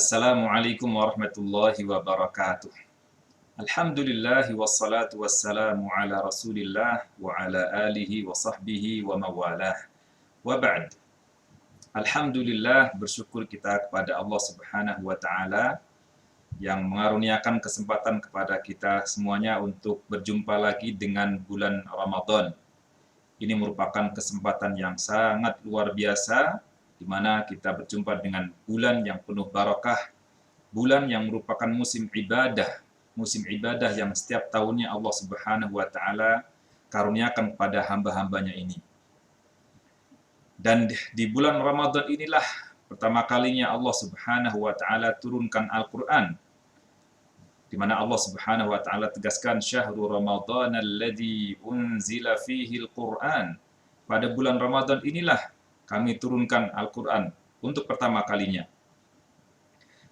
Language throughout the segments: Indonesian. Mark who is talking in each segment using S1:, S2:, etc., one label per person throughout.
S1: Assalamualaikum warahmatullahi wabarakatuh. Alhamdulillah wassalatu wassalamu ala Rasulillah wa ala alihi wa sahbihi wa mawalah. Wa ba'd. Alhamdulillah, bersyukur kita kepada Allah Subhanahu wa taala yang mengaruniakan kesempatan kepada kita semuanya untuk berjumpa lagi dengan bulan Ramadan. Ini merupakan kesempatan yang sangat luar biasa, di mana kita berjumpa dengan bulan yang penuh barakah, bulan yang merupakan musim ibadah yang setiap tahunnya Allah Subhanahu wa taala karuniakan kepada hamba-hambanya ini. Dan di bulan Ramadan inilah pertama kalinya Allah Subhanahu wa taala turunkan Al-Qur'an, di mana Allah Subhanahu wa taala tegaskan syahrul Ramadan alladzi unzila fihi al-Qur'an. Pada bulan Ramadan inilah kami turunkan Al-Qur'an untuk pertama kalinya.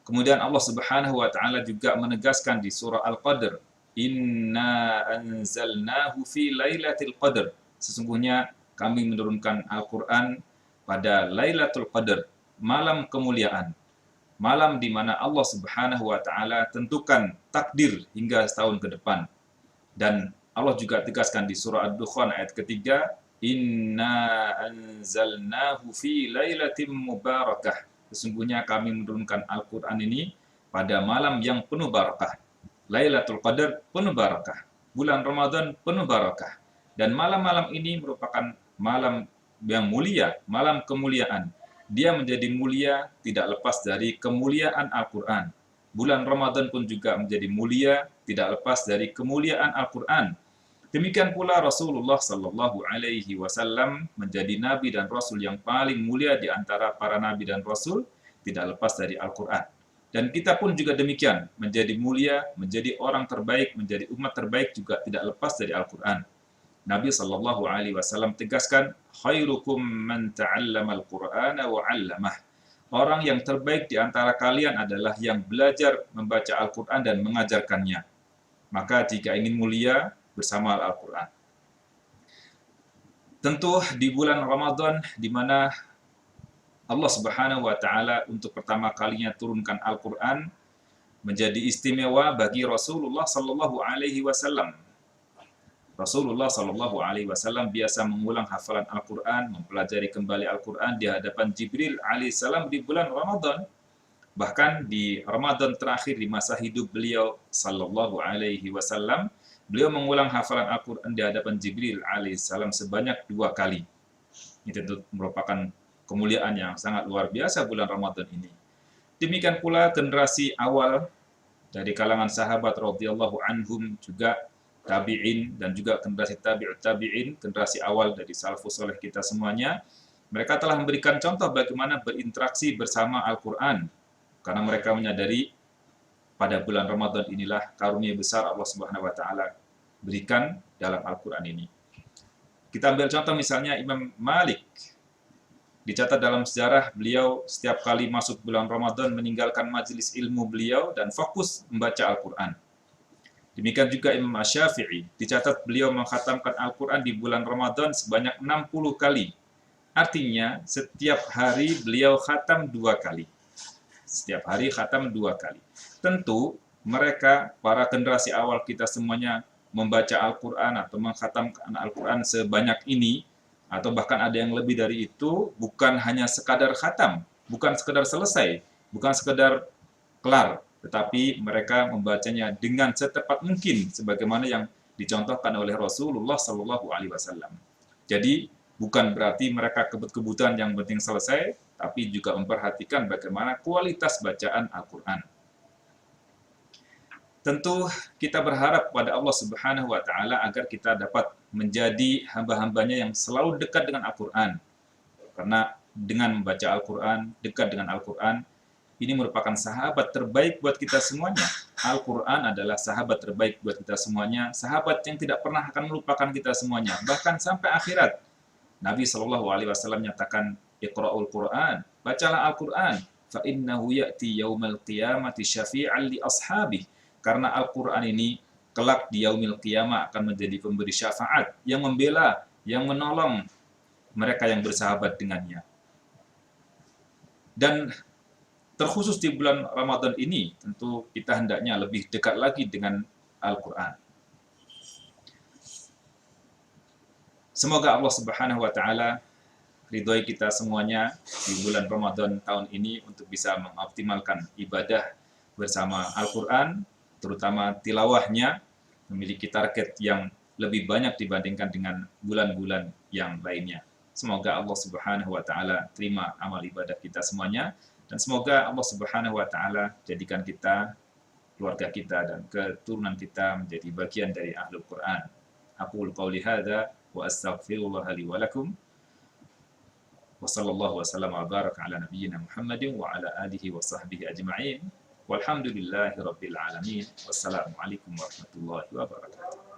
S1: Kemudian Allah Subhanahu wa taala juga menegaskan di surah Al-Qadr, inna anzalnahu fi lailatul qadr. Sesungguhnya kami menurunkan Al-Qur'an pada Lailatul Qadar, malam kemuliaan. Malam di mana Allah Subhanahu wa taala tentukan takdir hingga setahun ke depan. Dan Allah juga tegaskan di surah Ad-Dukhan ayat ketiga, inna anzalnahu fi lailatin mubarakah. Sesungguhnya kami menurunkan Al-Qur'an ini pada malam yang penuh barakah. Lailatul Qadar penuh barakah. Bulan Ramadan penuh barakah. Dan malam-malam ini merupakan malam yang mulia, malam kemuliaan. Dia menjadi mulia tidak lepas dari kemuliaan Al-Qur'an. Bulan Ramadan pun juga menjadi mulia tidak lepas dari kemuliaan Al-Qur'an. Demikian pula Rasulullah sallallahu alaihi wasallam menjadi nabi dan rasul yang paling mulia di antara para nabi dan rasul, tidak lepas dari Al-Qur'an. Dan kita pun juga demikian, menjadi mulia, menjadi orang terbaik, menjadi umat terbaik juga tidak lepas dari Al-Qur'an. Nabi sallallahu alaihi wasallam tegaskan, khairukum man ta'allama al-Qur'ana wa 'allamah. Orang yang terbaik di antara kalian adalah yang belajar membaca Al-Qur'an dan mengajarkannya. Maka jika ingin mulia, bersama Al-Qur'an. Tentu di bulan Ramadan di mana Allah Subhanahu wa taala untuk pertama kalinya turunkan Al-Qur'an menjadi istimewa bagi Rasulullah sallallahu alaihi wasallam. Rasulullah sallallahu alaihi wasallam biasa mengulang hafalan Al-Qur'an, mempelajari kembali Al-Qur'an di hadapan Jibril alaihissalam di bulan Ramadan. Bahkan di Ramadan terakhir di masa hidup beliau sallallahu alaihi wasallam, beliau mengulang hafalan Al-Qur'an di hadapan Jibril alaihissalam sebanyak 2 kali. Ini tentu merupakan kemuliaan yang sangat luar biasa bulan Ramadan ini. Demikian pula generasi awal dari kalangan sahabat radhiyallahu anhum, juga tabi'in dan juga generasi tabi'ut tabi'in, generasi awal dari salafus saleh kita semuanya, mereka telah memberikan contoh bagaimana berinteraksi bersama Al-Qur'an, karena mereka menyadari pada bulan Ramadan inilah karunia besar Allah Subhanahu wa taala berikan dalam Al-Qur'an ini. Kita ambil contoh misalnya Imam Malik. Dicatat dalam sejarah beliau setiap kali masuk bulan Ramadan meninggalkan majelis ilmu beliau dan fokus membaca Al-Qur'an. Demikian juga Imam Asy-Syafi'i, dicatat beliau mengkhatamkan Al-Qur'an di bulan Ramadan sebanyak 60 kali. Artinya setiap hari beliau khatam 2 kali. Setiap hari khatam 2 kali. Tentu mereka, para generasi awal kita semuanya membaca Al-Qur'an atau mengkhatamkan Al-Qur'an sebanyak ini, atau bahkan ada yang lebih dari itu, bukan hanya sekadar khatam, bukan sekadar selesai, bukan sekadar kelar, tetapi mereka membacanya dengan setepat mungkin, sebagaimana yang dicontohkan oleh Rasulullah sallallahu alaihi wasallam. Jadi bukan berarti mereka kebut-kebutan yang penting selesai, tapi juga memperhatikan bagaimana kualitas bacaan Al-Qur'an. Tentu kita berharap pada Allah Subhanahu wa taala agar kita dapat menjadi hamba-hambanya yang selalu dekat dengan Al-Qur'an. Karena dengan membaca Al-Qur'an, dekat dengan Al-Qur'an, ini merupakan sahabat terbaik buat kita semuanya. Al-Qur'an adalah sahabat terbaik buat kita semuanya, sahabat yang tidak pernah akan melupakan kita semuanya, bahkan sampai akhirat. Nabi sallallahu alaihi wasallam nyatakan, Iqra'ul Qur'an, bacalah Al-Qur'an, fa innahu ya'ti yaumal qiyamati syafi'an li ashabihi. Karena Al-Qur'an ini kelak di yaumil qiyamah akan menjadi pemberi syafaat yang membela, yang menolong mereka yang bersahabat dengannya. Dan terkhusus di bulan Ramadan ini, tentu kita hendaknya lebih dekat lagi dengan Al-Quran. Semoga Allah Subhanahu wa Ta'ala ridhoi kita semuanya di bulan Ramadan tahun ini untuk bisa mengoptimalkan ibadah bersama Al-Quran, terutama tilawahnya, memiliki target yang lebih banyak dibandingkan dengan bulan-bulan yang lainnya. Semoga Allah Subhanahu wa Ta'ala terima amal ibadah kita semuanya, dan semoga Allah Subhanahu wa Ta'ala jadikan kita, keluarga kita, dan keturunan kita menjadi bagian dari Ahlul Quran. Aqulu qawli hadza wa astaghfirullah li wa lakum. Wa sallallahu wa sallam wa baraka ala nabiyyina Muhammadin wa ala alihi wa sahbihi ajma'in. Walhamdulillahi rabbil alamin. Wassalamualaikum warahmatullahi wabarakatuh.